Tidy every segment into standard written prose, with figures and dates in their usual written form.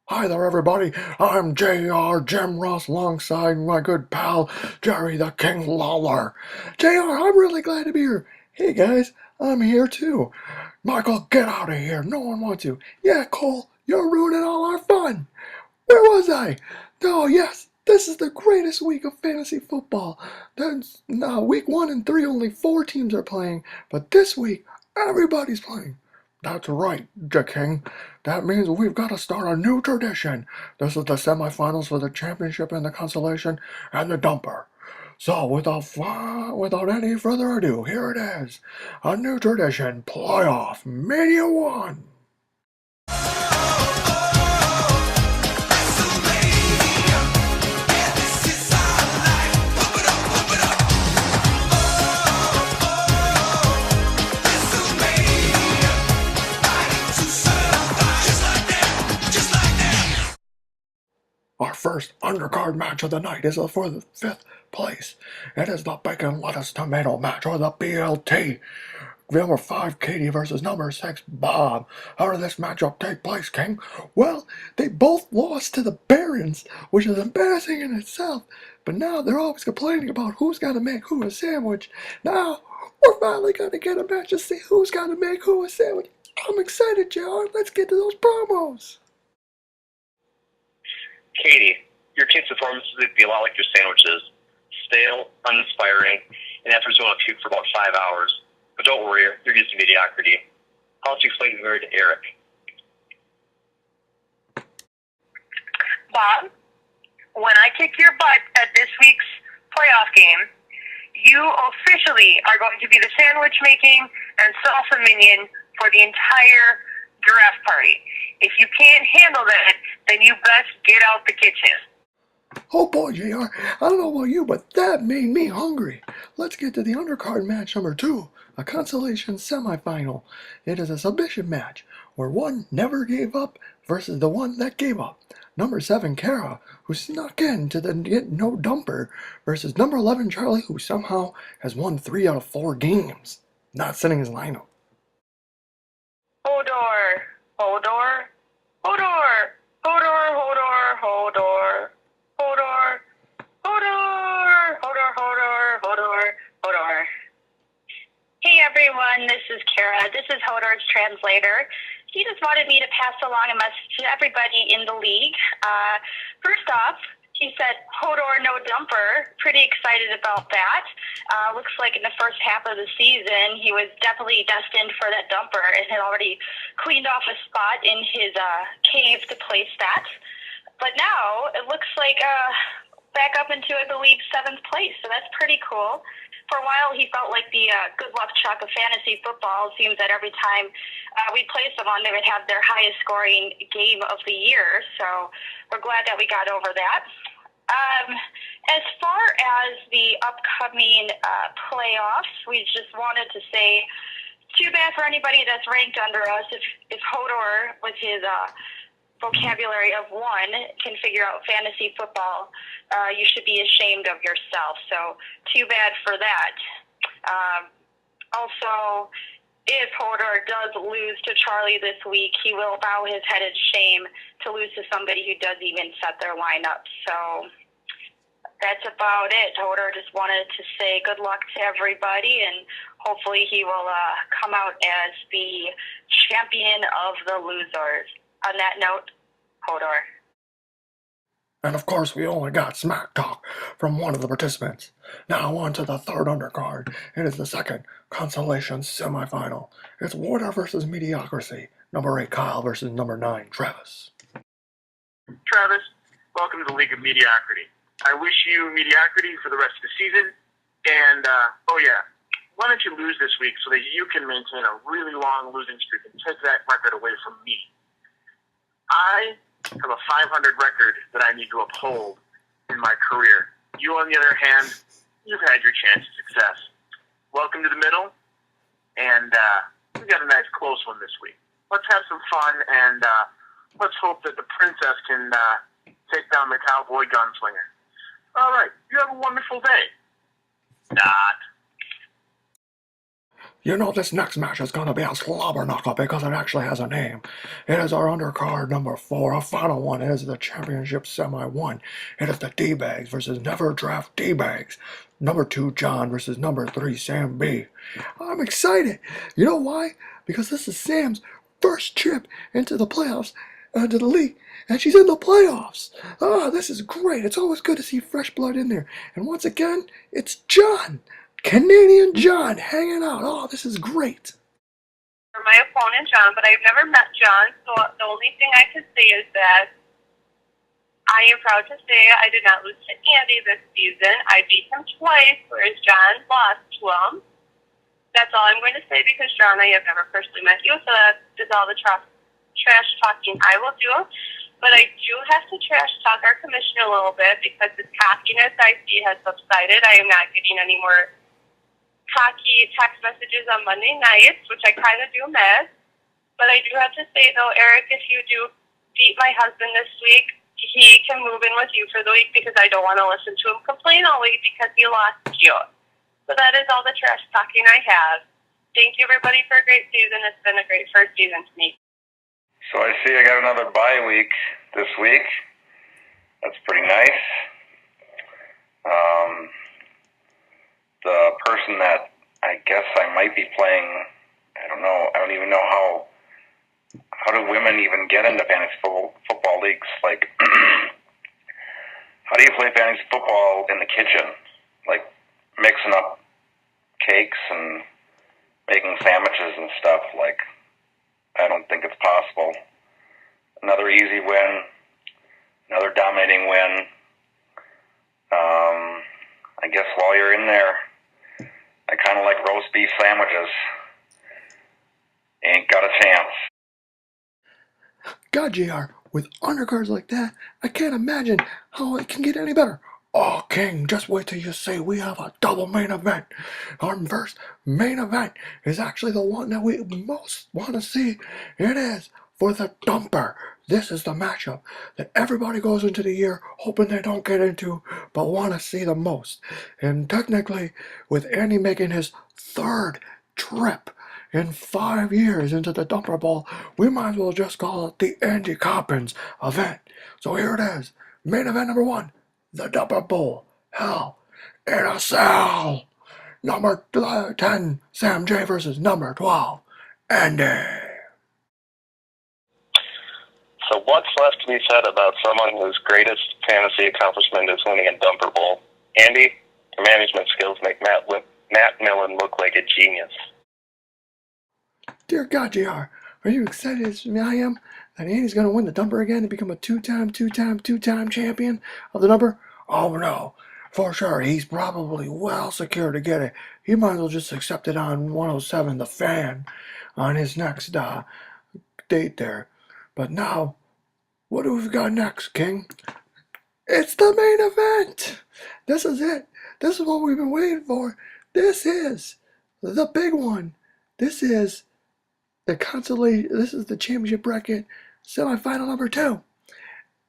Hi there, everybody. I'm J.R. Jim Ross alongside my good pal, Jerry the King Lawler. J.R., I'm really glad to be here. Hey, guys, I'm here too. Michael, get out of here. No one wants you. Yeah, Cole, you're ruining all our fun. Where was I? Oh, yes, this is the greatest week of fantasy football. There's, week 1 and 3, only 4 teams are playing, but this week, everybody's playing. That's right, the King. That means we've got to start a new tradition. This is the semifinals for the championship and the consolation and the dumper. So, without any further ado, here it is. A new tradition, Playoff Mania I. Our first undercard match of the night is for the 5th place. It is the Bacon Lettuce Tomato match, or the BLT. Number 5, Katie versus number 6, Bob. How did this matchup take place, King? Well, they both lost to the Barons, which is embarrassing in itself. But now they're always complaining about who's got to make who a sandwich. Now, we're finally going to get a match to see who's got to make who a sandwich. I'm excited, JR. Let's get to those promos. Katie, your team's performances would be a lot like your sandwiches. Stale, uninspiring, and after you want to puke for about 5 hours. But don't worry, you're used to mediocrity. How else you explain the to Eric? Bob, when I kick your butt at this week's playoff game, you officially are going to be the sandwich making and salsa minion for the entire draft party. If you can't handle that, then you best get out the kitchen. Oh boy, JR, I don't know about you, but that made me hungry. Let's get to the undercard match number 2, a consolation semifinal. It is a submission match where one never gave up versus the one that gave up. Number 7, Kara, who snuck in to the no dumper, versus number 11, Charlie, who somehow has won 3 out of 4 games, not setting his lineup. Hodor, Hodor, Hodor, Hodor, Hodor, Hodor, Hodor, Hodor, Hodor, Hodor, Hodor, Hodor. Hey everyone, this is Kara. This is Hodor's translator. He just wanted me to pass along a message to everybody in the league. First off, he said, Hodor, no dumper. Pretty excited about that. Looks like in the first half of the season, he was definitely destined for that dumper and had already cleaned off a spot in his cave to place that. But now it looks like back up into, I believe, 7th place. So that's pretty cool. For a while, he felt like the good luck chuck of fantasy football. It seems that every time we play someone, they would have their highest scoring game of the year. So we're glad that we got over that. As far as the upcoming playoffs, we just wanted to say, too bad for anybody that's ranked under us. If Hodor, with his vocabulary of 1, can figure out fantasy football, you should be ashamed of yourself. So too bad for that. Also, if Hodor does lose to Charlie this week, he will bow his head in shame to lose to somebody who does even set their lineup. So that's about it. Hodor just wanted to say good luck to everybody, and hopefully he will come out as the champion of the losers. On that note, Hodor. And of course, we only got smack talk from one of the participants. Now on to the 3rd undercard. It is the 2nd consolation semifinal. It's Water versus Mediocrity. Number 8, Kyle versus number 9, Travis. Travis, welcome to the League of Mediocrity. I wish you mediocrity for the rest of the season. And, why don't you lose this week so that you can maintain a really long losing streak and take that record away from me? I have a 500 record that I need to uphold in my career. You, on the other hand, you've had your chance of success. Welcome to the middle, and we got a nice close one this week. Let's have some fun, and let's hope that the princess can take down the cowboy gunslinger. All right, you have a wonderful day. Not. You know this next match is going to be a slobber knocker because it actually has a name. It is our undercard number 4, our final one. It is the championship semi-1. It is the D-Bags versus Never Draft D-Bags. Number 2, John versus number 3, Sam B. I'm excited. You know why? Because this is Sam's first trip into the playoffs, into the league, and she's in the playoffs. Ah, this is great. It's always good to see fresh blood in there. And once again, it's John. Canadian John hanging out. Oh, this is great. For my opponent, John, but I've never met John, so the only thing I can say is that I am proud to say I did not lose to Andy this season. I beat him twice, whereas John lost to him. That's all I'm going to say because, John, I have never personally met you, so that is all the trash talking I will do. But I do have to trash talk our commissioner a little bit because his cockiness I see has subsided. I am not getting any more cocky text messages on Monday nights, which I kind of do miss. But I do have to say, though, Eric, if you do beat my husband this week, he can move in with you for the week because I don't want to listen to him complain all week because he lost you. So that is all the trash talking I have. Thank you, everybody, for a great season. It's been a great first season to me. So I see I got another bye week this week. That's pretty nice. The person that I guess I might be playing, I don't know. I don't even know how do women even get into fantasy football leagues? Like, how do you play fantasy football in the kitchen? Like, mixing up cakes and making sandwiches and stuff. Like, I don't think it's possible. Another easy win. Another dominating win. I guess while you're in there, I kind of like roast beef sandwiches. Ain't got a chance. God, JR, with undercards like that, I can't imagine how it can get any better. Oh, King, just wait till you see we have a double main event. Our first main event is actually the one that we most want to see. It is for the dumper. This is the matchup that everybody goes into the year hoping they don't get into, but want to see the most. And technically, with Andy making his third trip in 5 years into the Dumper Bowl, we might as well just call it the Andy Coppins event. So here it is, main event number 1, the Dumper Bowl. Hell in a Cell. Number 10, Sam J versus number 12, Andy. So what's left to be said about someone whose greatest fantasy accomplishment is winning a Dumper Bowl? Andy, your management skills make Matt Millen look like a genius. Dear God, JR, are you excited as I am that Andy's going to win the Dumper again and become a two-time champion of the Dumper? Oh no, for sure. He's probably well secure to get it. He might as well just accept it on 107 The Fan on his next date there. But now, what do we got next, King? It's the main event. This is it. This is what we've been waiting for. This is the big one. This is the consolation. This is the championship bracket semifinal number 2.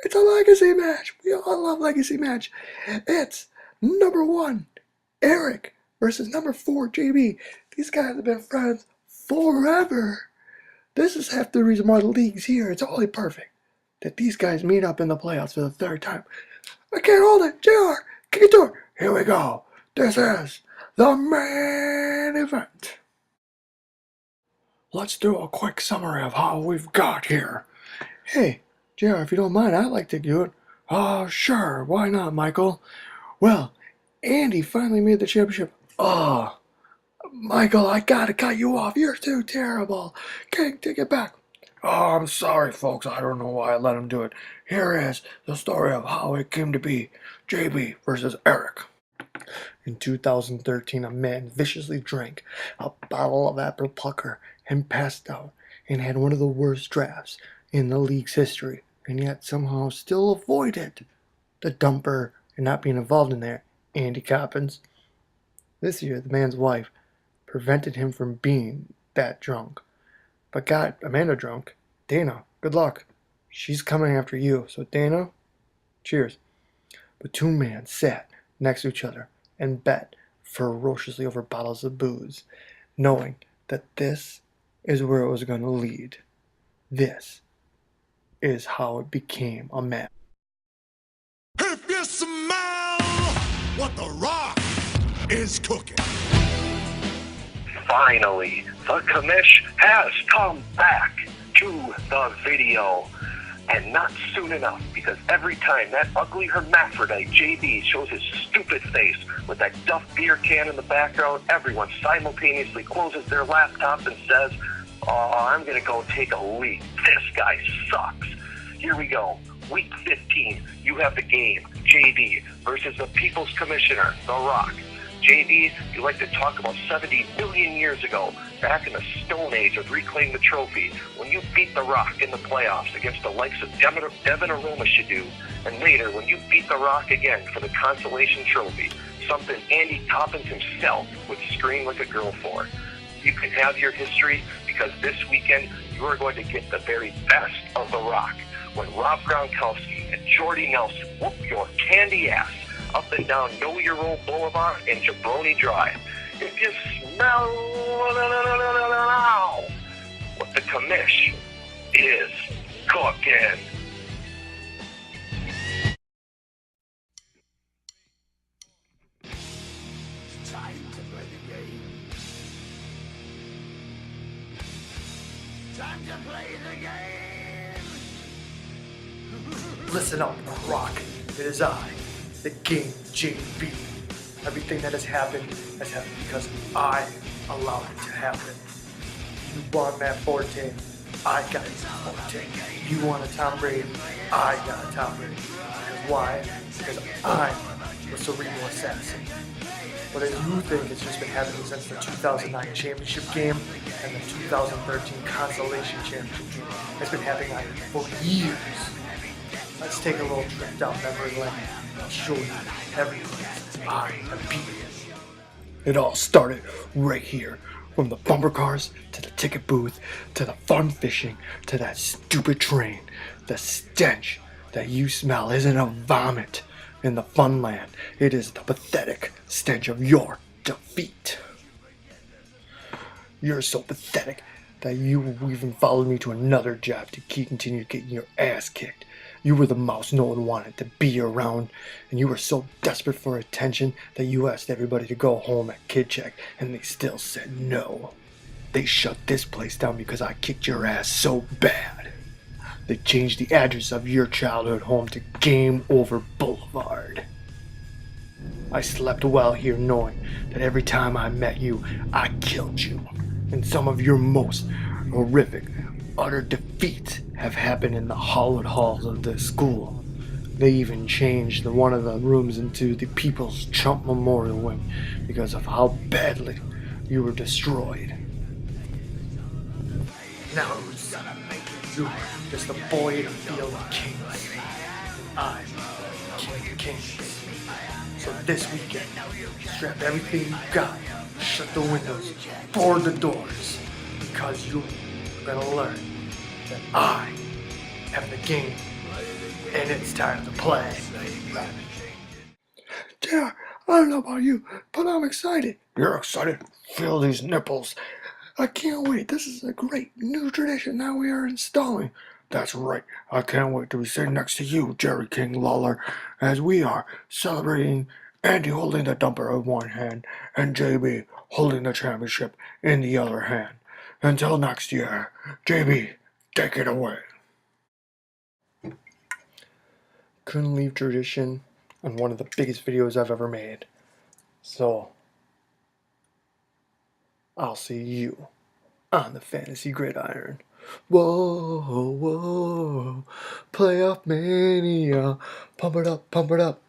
It's a legacy match. We all love legacy match. It's number 1, Eric versus number 4, JB. These guys have been friends forever. This is half the reason why the league's here. It's only perfect that these guys meet up in the playoffs for the 3rd time. I can't hold it. JR, kick it to her. Here we go. This is the main event. Let's do a quick summary of how we've got here. Hey, JR, if you don't mind, I'd like to do it. Oh, sure. Why not, Michael? Well, Andy finally made the championship. Oh, Michael, I gotta cut you off. You're too terrible. King, take it back. Oh, I'm sorry, folks. I don't know why I let him do it. Here is the story of how it came to be. JB versus Eric. In 2013, a man viciously drank a bottle of apple pucker and passed out and had one of the worst drafts in the league's history, and yet somehow still avoided the Dumper and not being involved in there. Andy Coppins. This year, the man's wife prevented him from being that drunk, but got Amanda drunk. Dana, good luck. She's coming after you. So Dana, cheers. The two men sat next to each other and bet ferociously over bottles of booze. knowing that this is where it was going to lead. This is how it became a match. If you smell what the Rock is cooking. Finally, the commish has come back to the video. And not soon enough, because every time that ugly hermaphrodite JB shows his stupid face with that Duff beer can in the background, everyone simultaneously closes their laptop and says, "Oh, I'm going to go take a leak. This guy sucks." Here we go. Week 15, you have the game, JB versus the People's Commissioner, The Rock. JB, you like to talk about 70 million years ago, back in the Stone Age of Reclaim the Trophy, when you beat The Rock in the playoffs against the likes of Devin Aromashadu, and later when you beat The Rock again for the consolation trophy, something Andy Toppins himself would scream like a girl for. You can have your history, because this weekend you are going to get the very best of The Rock, when Rob Gronkowski and Jordy Nelson whoop your candy ass up and down Know Your Role Boulevard and Jabroni Drive. If you smell what the commish is cooking. Time to play the game. Time to play the game. Listen up, Rock. It is I, the Game JB. Everything that has happened because I allowed it to happen. You want Matt Forte, I got Forte. You want a Tom Brady, I got a Tom Brady. Because why? Because I'm the cerebral assassin. Whether you think it's just been happening since the 2009 championship game and the 2013 consolation championship game, it's been happening for years. Let's take a little trip down memory lane. I'll show you everything I have beaten. It all started right here. From the bumper cars, to the ticket booth, to the fun fishing, to that stupid train. The stench that you smell isn't a vomit in the fun land. It is the pathetic stench of your defeat. You're so pathetic that you even followed me to another job to continue getting your ass kicked. You were the mouse no one wanted to be around, and you were so desperate for attention that you asked everybody to go home at Kid Check, and they still said no. They shut this place down because I kicked your ass so bad. They changed the address of your childhood home to Game Over Boulevard. I slept well here knowing that every time I met you, I killed you. And some of your most horrific, utter defeats have happened in the hollowed halls of the school. They even changed one of the rooms into the People's Chump Memorial Wing because of how badly you were destroyed. Now who's you? Just a boy in a field of kings. And I'm King of Kings. So this weekend, strap everything you got, shut the windows, board the doors, because you're gonna learn that I have the game, and it's time to play. Yeah, I don't know about you, but I'm excited. You're excited? Feel these nipples. I can't wait. This is a great new tradition that we are installing. That's right. I can't wait to be sitting next to you, Jerry King Lawler, as we are celebrating Andy holding the dumper in one hand and JB holding the championship in the other hand. Until next year, JB, take it away. Couldn't leave tradition on one of the biggest videos I've ever made. So, I'll see you on the fantasy gridiron. Whoa, whoa, PlayoffMania, pump it up, pump it up.